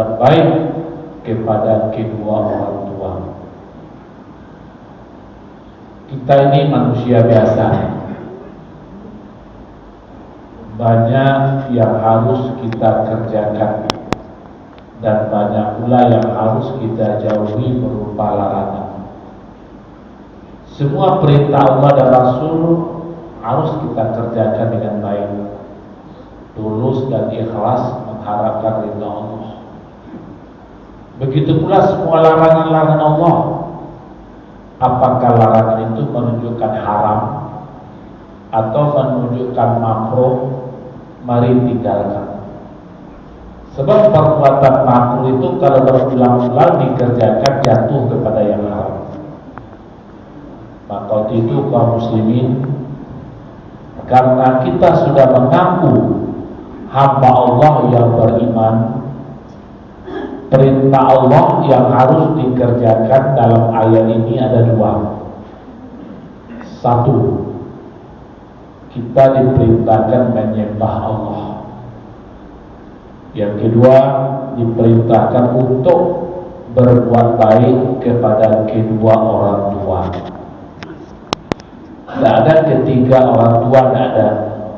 berbuat baik kepada kedua orang tua. Kita ini manusia biasa, banyak yang harus kita kerjakan dan banyak pula yang harus kita jauhi berupa larangan. Semua perintah Allah dan Rasul harus kita kerjakan dengan baik, tulus dan ikhlas mengharapkan ridha Allah. Begitu pula semua larangan-larangan Allah. Apakah larangan itu menunjukkan haram atau menunjukkan makruh, mari tinggalkan. Sebab perbuatan makruh itu kalau berulang-ulang dikerjakan jatuh kepada yang haram. Maka itu kaum muslimin, karena kita sudah mengaku hamba Allah yang beriman, perintah Allah yang harus dikerjakan dalam ayat ini ada dua. Satu, kita diperintahkan menyembah Allah. Yang kedua, diperintahkan untuk berbuat baik kepada kedua orang tua. Tidak ada ketiga orang tua, tidak ada.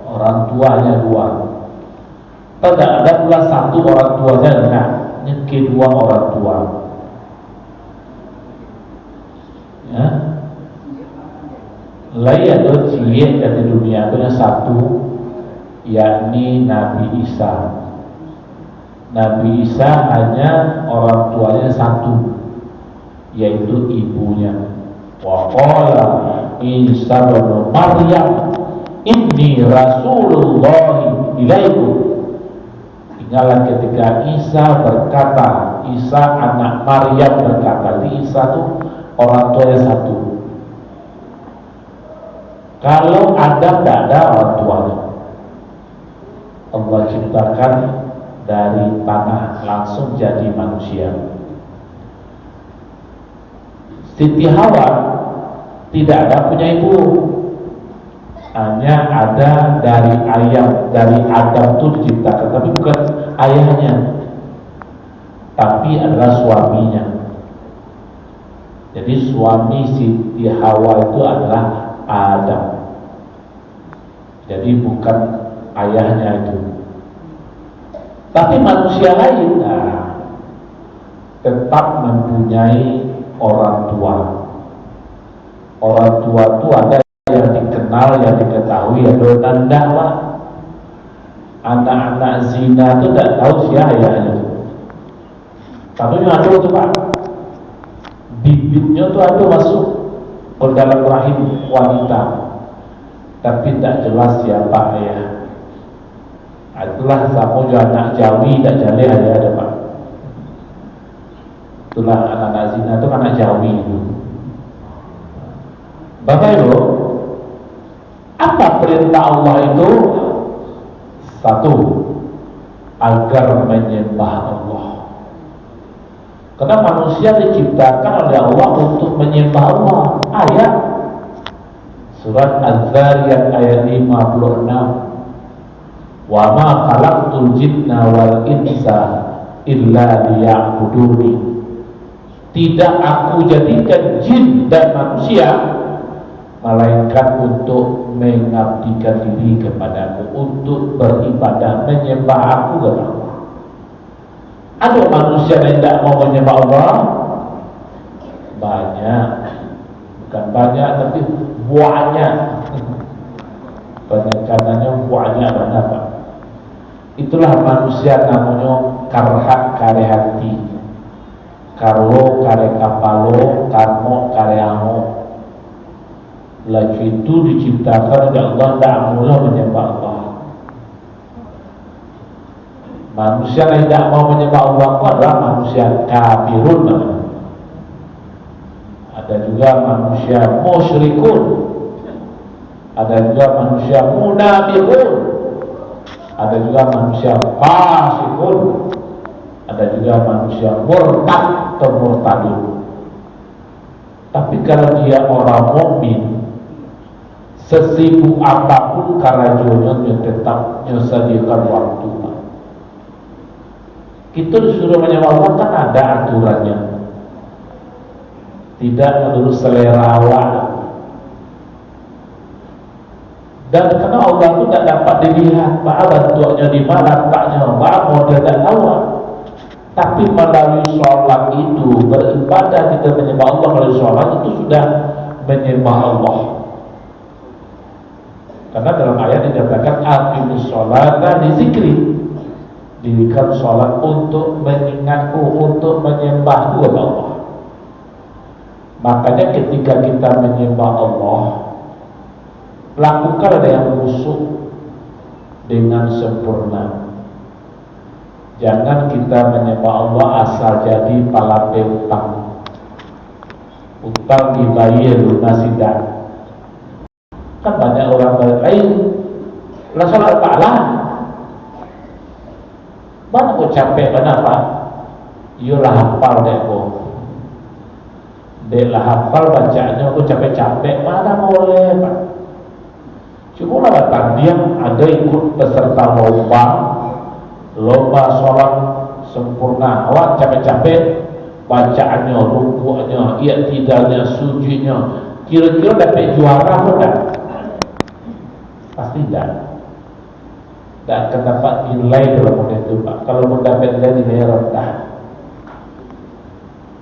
Orang tuanya dua. Tidak ada pula satu orang tuanya, enggak. Ini kedua orang tua. Ya. Lain ada ciri dari dunia itu yang satu, yakni Nabi Isa. Nabi Isa hanya orang tuanya satu, yaitu ibunya. Wa qala Isa bin Maryam inni Rasulullah ilaikum. Ingatlah ketika Isa berkata, Isa anak Maryam berkata, di Isa itu orang tuanya satu. Kalau Adam tidak ada orang tuanya, Allah ciptakan dari tanah langsung jadi manusia. Siti Hawa tidak ada punya ibu, hanya ada dari ayam, dari Adam itu diciptakan, tapi bukan ayahnya, tapi adalah suaminya. Jadi suami Siti Hawa itu adalah Adam, jadi bukan ayahnya itu. Tapi manusia lain tetap mempunyai orang tua. Orang tua itu ada yang dikenal, yang diketahui, ada tanda lah. Anak-anak zina itu tidak tahu siapa ayahnya. Tapi ada itu Pak, bibitnya itu ada masuk ke dalam rahim wanita, tapi tidak jelas siapa ayah. Itulah sama juga anak Jawi tak jale ada Pak. Itulah anak-anak zina itu anak Jawi itu. Bapak Ibu, apa perintah Allah itu? Satu, agar menyembah Allah. Karena manusia diciptakan oleh Allah untuk menyembah Allah. Ayat surat Az-Zariyat ayat 56. Wa ma khalaqtul jinna wal insa illa liya'buduni. Tidak aku jadikan jin dan manusia malaikat untuk mengabdikan diri kepadaku, untuk beribadah menyembah aku kepada Allah. Ada manusia yang tidak mau menyembah Allah? Banyak, bukan banyak tapi banyak. Penyekanannya banyak banget Pak. Itulah manusia namanya karhak kare hati, karlo kare kapalo, karmo kare amo. Lagi itu diciptakan oleh Allah, tidak mula menyembah Allah. Manusia yang tidak mau menyembah Allah itu adalah manusia kafirun. Ada juga manusia musyrikun, ada juga manusia munafiqun, ada juga manusia fasikun, ada juga manusia murtad atau murtadun. Tapi kalau dia orang mukmin, sesibuk apapun karajonya dia tetap menyediakan waktu. Kita disuruh menyembah Allah kan ada aturannya, tidak menurut selera awak. Dan karena Allah itu tidak dapat dilihat, bahwa bentuknya di mana, letaknya, bahwa model tidak tahu. Tapi melalui sholat itu, beribadah kita menyembah Allah melalui sholat itu sudah menyembah Allah. Karena dalam ayat dikatakan aqimus sholata dzikri, dirikan sholat untuk mengingatku, untuk menyembahku kepada Allah. Makanya ketika kita menyembah Allah, lakukan ada yang khusyuk dengan sempurna. Jangan kita menyembah Allah asal jadi palape utang. Utang dibayar lunas tidak. Kan banyak orang berlain lah sholat ta'ala. Mana kau capek kenapa? Iyalah hafal deh kau. Dia lah hafal bacaannya aku capek-capek. Mana boleh Pak? Cuma datang dia ada ikut peserta lomba sholat sempurna. Awak capek-capek bacaannya, ruku'nya, i'tidalnya, sujudnya. Kira-kira dapat juara pun tak? Pasti tidak. Tak akan dapat nilai dalam model itu Pak. Kalau mendapat nilai rendah,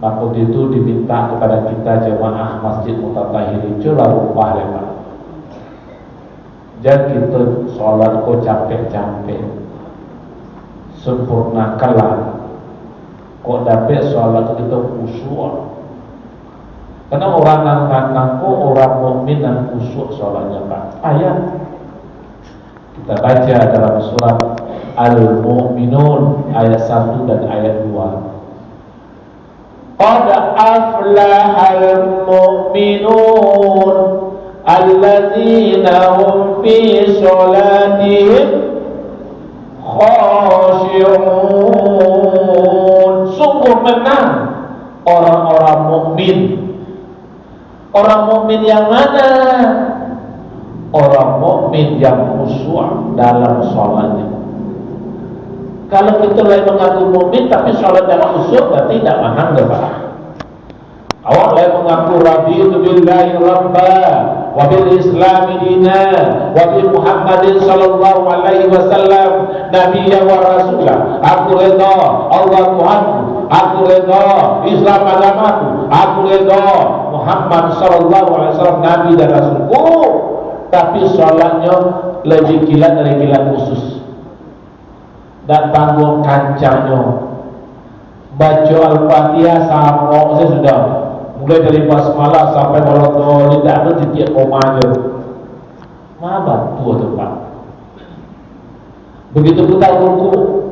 maka itu diminta kepada kita jemaah Masjid Mutatahir itu lalu upah Pak. Jangan kita sholat kok capek-capek, sempurnakanlah. Kok dapat sholat kita khusyuk. Karena orang nang kok orang mukmin yang khusyuk sholatnya Pak. Ayat kita baca dalam surat Al-Mu'minun ayat 1 dan ayat 2. Qad aflahal mu'minun alladzina hum fi sholatihim khashi'un. Sungguh menang orang-orang mukmin. Orang mukmin yang mana? Orang mukmin yang khusyuk dalam sholatnya. Kalau kita lagi mengaku mukmin tapi sholat dalam khusyuk, berarti tidak menang dah Pak. Awak lagi mengaku raditu billahi rabba wa bil islami dina wa bi Muhammadin sallallahu alaihi wasallam nabiyya wa rasulah. Aku redha Allah Tuhanku, aku redha Islam agamaku, aku redha Muhammad sallallahu alaihi wasallam nabi dan rasulku. Tapi sholatnya lebih kilat dari kilat khusus, dan tanggung kancanya. Baca Al-Fatihah sama saya sudah mulai dari basmalah sampai waladhdallin, tidak ada titik komanya. Bantu tu Pak. Begitu kita ruku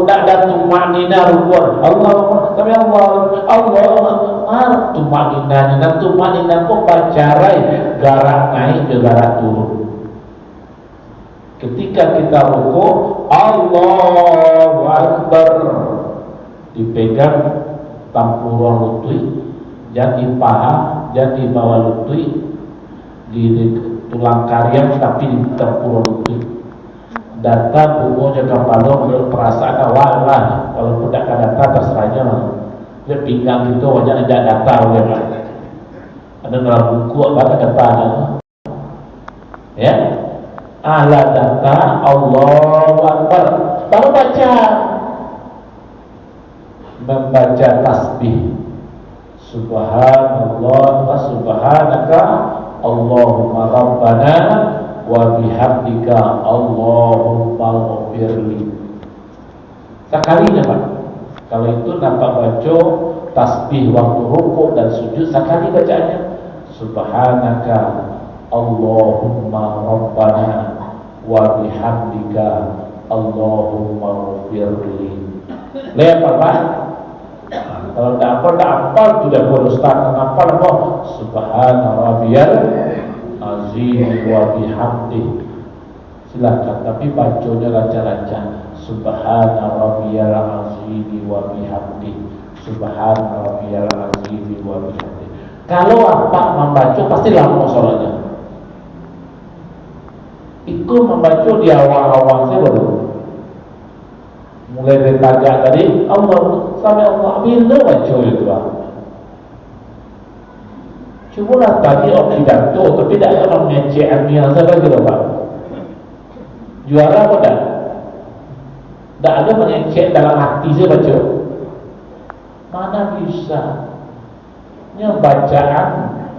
tak ada tumanina ruku. Allah kami Allah tumanina kok bacarai garak naik ke garak turun. Ketika kita ruku Allahu Akbar, dipegang tampuran lutut, jadi paha, jadi bawah lutut, di tulang kariam tapi di tampuran lutut. Data bukunya kepala menurut perasaan awal lah. Kalau tidak ada data terserahnya lah. Dia pinggang itu wajah tidak data oleh Pak. Ada dalam buku apa datanya? Ya, ala data Allahu Akbar. Baru baca, membaca tasbih. Subhanallah wa subhanaka Allahumma rabbana wa bihamdika Allahumma ghfirli. Sekalinya Pak. Kalau itu nampak baca tasbih waktu rukuk dan sujud, sekali bacaannya subhanaka Allahumma rabbana wa bihamdika Allahumma ghfirli. Lihat Pak. Kalau tak apa sudah berustaz. Kenapa subhana rabbiyal azim wa bihamdi. Silakan, tapi bacanya lancar-lancar. Subhana rabbiyal azim wa bihamdi. Subhana rabbiyal azim wa bihamdi. Kalau apa membaca pasti lama sholatnya. Itu membaca di awal-awal saya baru. Mulai dari tagak tadi Allah sampai Allah bila baca itu lah. Cubalah tadi pidato tapi tak ada mengecek ilmiah saya bagi Pak. Juara apa tak? Tak ada mengecek dalam hati saya baca. Mana bisa? Ini bacaan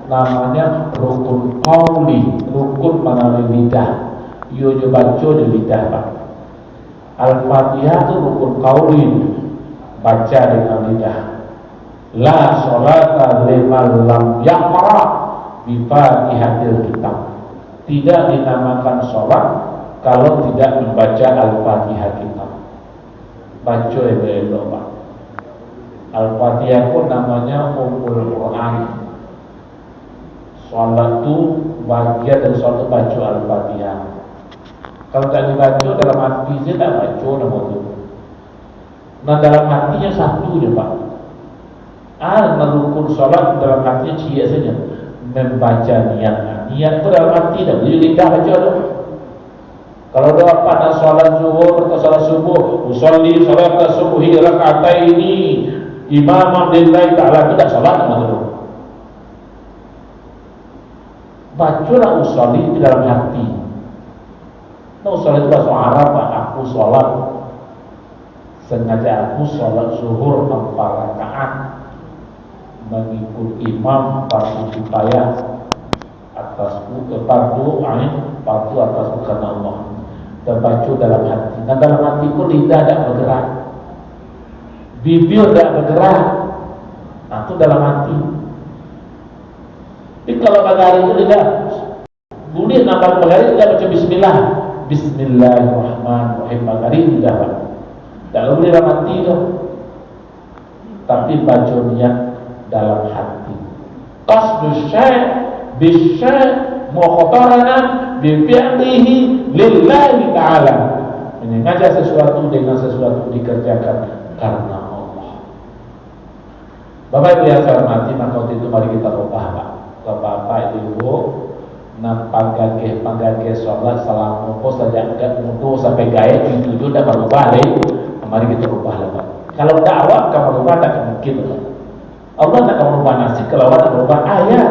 namanya rukun qauli, rukun melalui lidah. Yo baca di lidah Pak. Al-Fatihah itu rukun qauli, baca dengan lidah. La sholata liman lam yaqra bi Fatihatil kitab. Tidak dinamakan sholat kalau tidak membaca Al-Fatihah kitab. Baca elok Pak. Al-Fatihah pun namanya Ummul Quran. Sholat itu bagian dari sholat baca Al-Fatihah. Kalau tak dibaca dalam hati saya tak baca nama itu. Nah dalam hatinya satu je Pak. Rukun sholat dalam hatinya cia saja, membaca niat. Niat itu dalam hati dah, boleh lidah baca tu. Kalau dah apa nak sholat zuhur atau sholat subuh, usolli sholat subuhi rakataini imamam lillahi ta'ala, tidak sholat nama tu. Bacalah usolli di dalam hati. Nah usolli itu bahasa Arab Pak. Aku sholat, sengaja aku sholat zuhur 4 rakaat mengikut imam fardu kifayah atasku, fardu ain fardu atasku karena Allah. Terbaca dalam hati. Dan dalam hati pun lidah tak bergerak, bibir tak bergerak. Nah, itu dalam hati. Jadi kalau pada hari itu lidah boleh nampak pada hari tidak baca bismillah, bismillahirrahmanirrahim pada hari tidak Pak. Tak boleh dalam hati tu. Tapi baca niat dalam hati. Qasdu syai' bisyai' muqtaranan bi fi'lihi lillahi ta'ala. Menyengaja sesuatu dengan sesuatu dikerjakan karena Allah. Bapak Ibu yang saya hormati, maka waktu itu mari kita ubah Pak. Bapak Ibu nak panggage sholat salam mumpus saja enggak mutu sampai gaya itu juga dah berubah deh. Mari kita ubah lah Pak. Kalau dakwah kamu ubah tak mungkin Pak. Allah tak akan merubah nasib kalau Allah tak merubah ayat.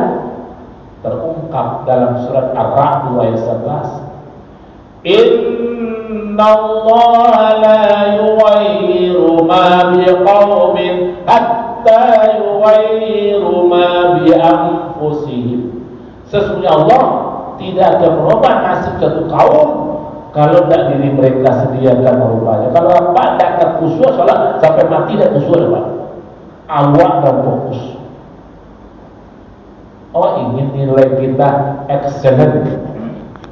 Terungkap dalam surat Ar-Ra'd ayat 11. Inna Allah la yughayyiru ma biqaumin hatta yughayyiru ma bi anfusihim. Sesungguhnya Allah tidak akan merubah nasib satu kaum kalau tak diri mereka sediakan merubahnya. Kalau apa tak terkusyuk salat sampai mati tak kusyuk Pak. Awak dan fokus. Awak ingin nilai kita excellent,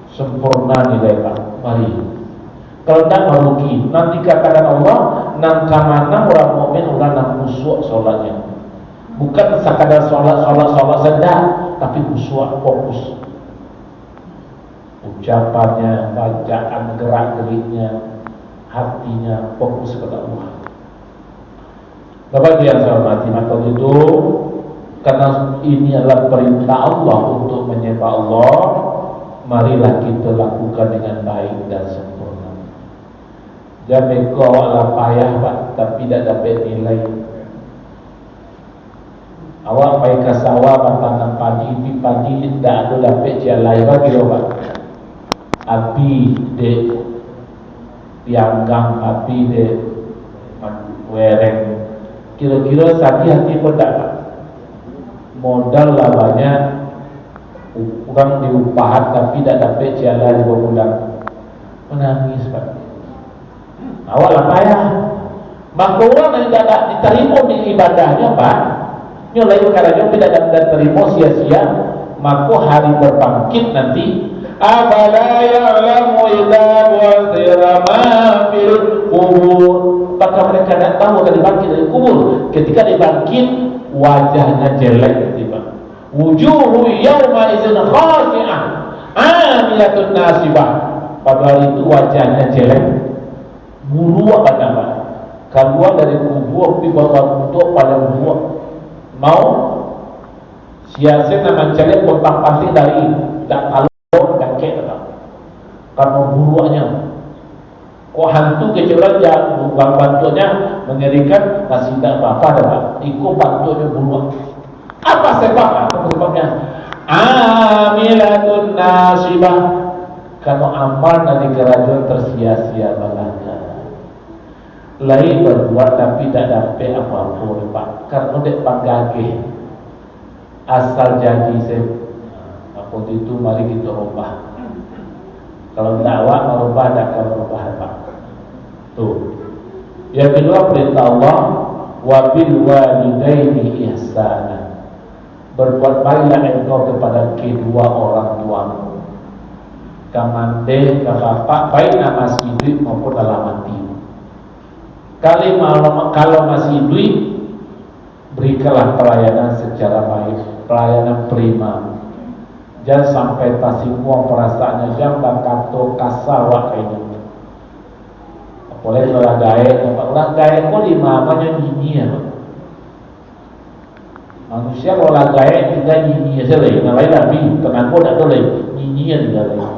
sempurna nilai Pak. Mari. Kalau tak merugi, nanti katakan Allah, nang kamana orang mukmin orang nang khusyuk solatnya. Bukan sekadar solat saja, tapi khusyuk fokus. Ucapannya, bacaan, gerak-geriknya, hatinya fokus kepada Allah. Bapak yang saya hormati, maka itu karena ini adalah perintah Allah untuk menyembah Allah, marilah kita lakukan dengan baik dan sempurna. Jangan kau ala payah Pak, tapi tidak dapat nilai. Awak pergi ke sawah tanam padi tidak ada dapat jalan bagi Pak. Api de pianggang, api de wereng. Kira-kira hati pun tak Pak. Modal lah banyak, orang diupahan tapi tidak dapat jalan di bulan. Menangis Pak. Awak lah payah. Maka orang yang tidak diterima di ibadahnya Pak, nyolai perkara tidak dapat terima sia-sia, maka hari berbangkit nanti afala ya'lamu idza bu'thira ma fil qubur. Maka mereka tidak tahu akan dibangkit dari kubur. Ketika dibangkit, wajahnya jelek tiba. Wujuhu yawma idzin khashi'ah 'amilatun nasibah. Pada hari itu wajahnya jelek. Bulu apa nama? Keluar dari kubur pergi bawa untuk pada bulu. Mau siasat nama jelek potong pasti dari tak kalau kakek tak. Karena buruannya Kok hantu kecewa aja, bukan bantuannya mengerikan, masih tidak apa-apa dah. Ikut bantuannya bunuh. Apa sebabnya? Apa sebabnya? Amilatun nasibah. Kalau amal dari kerajaan tersia-sia balanya. Lain berbuat tapi tidak dapat apa-apa, Pak. Karena dek panggage. Asal jadi apa itu mari kita ubah. Kalau tidak awak merubah, tidak akan merubah apa. Tuh. Yang kedua perintah Allah, wabil walidaini ihsana. Berbuat baiklah engkau kepada kedua orang tuamu. Kamande, bapak, baik nama masih hidup maupun dalam mati. Kalau masih hidup, berikanlah pelayanan secara baik, pelayanan prima. Jangan sampai tasingmuang perasaannya, jangan bakato kasawak ini. Apalagi orang gaya kok lima apanya gini ya. Manusia kalau gaya juga gini aja lah. Yang lain tapi tenaga tak boleh gini aja lah.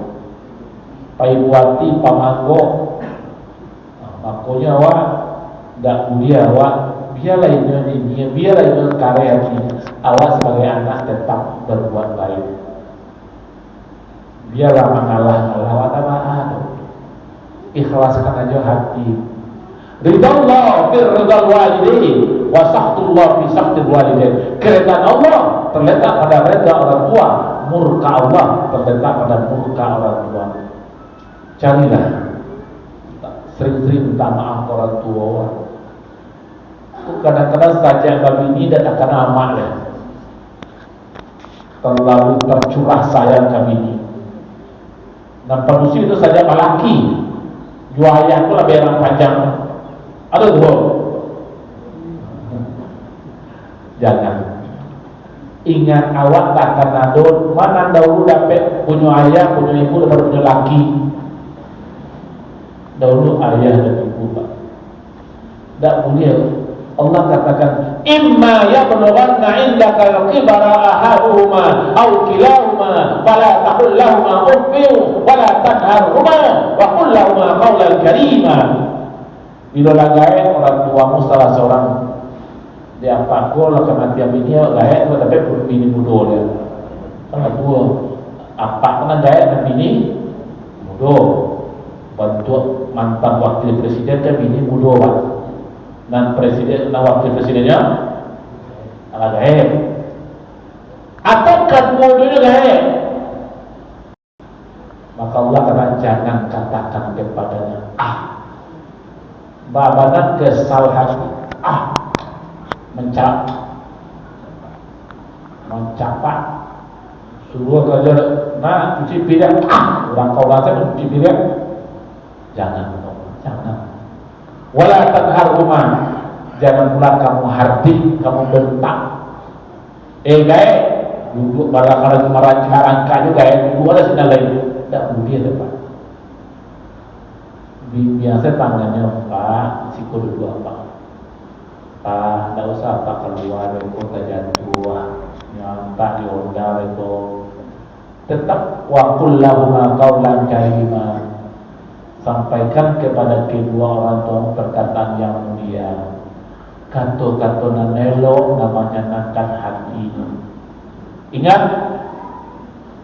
Paibuati pamanggo, makanya awak tak mulia awak. Biarlah ini, biarlah itu karya ini. Awak sebagai anak tetap berbuat baik. Biarlah mengalah-ngalah watamaan. Ikhlaskan aja hati. Ridallah fir ridal walidain wa sakhtullah fi sakhtil walidain. Keridhaan Allah terletak pada redha orang tua, murka Allah terletak pada murka orang tua. Carilah sering-sering minta maaf orang tua. Kadang-kadang saja babi ini tidak akan amat ya. Terlalu tercurah sayang kami ini. Dan manusia itu saja lelaki, juaya itu lebih orang panjang. Ada dua. Jangan. Ingat awak tak akan adon. Mana dahulu dapat punya ayah, punya ibu, dapat punya laki. Dahulu ayah dan ibu pak. Tak boleh. Allah katakan, imma yablughanna 'indaka al-kibara ahaduhuma aw kilahuma fala taqul lahumā uffin wa la tanharhumā wa qul lahumā qawlan karīmā. Bila lagai orang tuamu salah seorang dia pakul kematian bini lain tu dapat bini muda dia. Salah dua. Apa kena gaya dan bini muda. Bantu mantan wakil presiden kan bini muda pak. Dan presiden dan wakil presidennya ala gaib. Atau kemudiannya gaib. Maka Allah kata jangan katakan kepadanya babanan kesalahan mencapak suruh kerja nah cuci piring orang kau rasa cuci piring jangan wala tanharhuma jangan pula kamu hardik kamu bentak gaib duduk barang-barang marah-marah juga duduk ada sinar lain tak boleh lepas biasa tangannya Pak siku dulu apa Pak tak usah Pak keluar itu terjatuh nyampak di onda itu tetap wa kullahuma qawlan karima sampaikan kepada kedua orang tua perkataan yang mulia kata-kata nanelo namanya nakan hati. Ingat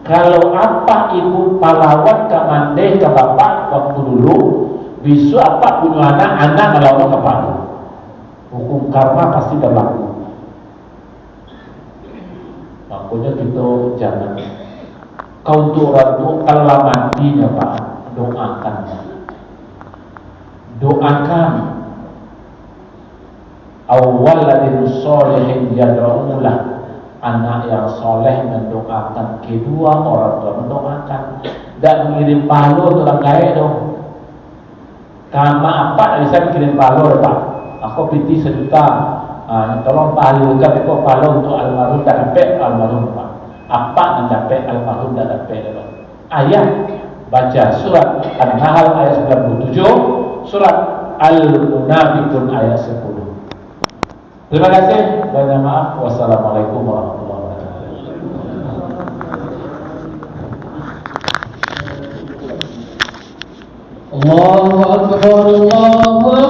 kalau apa ibu pahlawan ke mandeh ke bapak waktu dulu bisu apa punya anak melawan kepada hukum karma pasti berlaku. Makanya kita jangan kau untuk orang tua kalau mandinya pak doakan awal ladin solehin yadra'ulah anak yang soleh mendoakan kedua orang tua mendoakan dan mengirim pahala untuk orang lain dong. Karena apa bisa kirim pahala pak? Aku piti 1 juta. Tolong pahalkan itu pahala untuk almarhum dan dapat almarhum pak. Apa yang dapat almarhum dan dapat ayat baca surat An-Nahl ayat 97, surat Al-Munafiqun ayat 10. Terima kasih. Banyak maaf. Wassalamualaikum warahmatullahi wabarakatuh. Allahu Akbar, Allahu Akbar.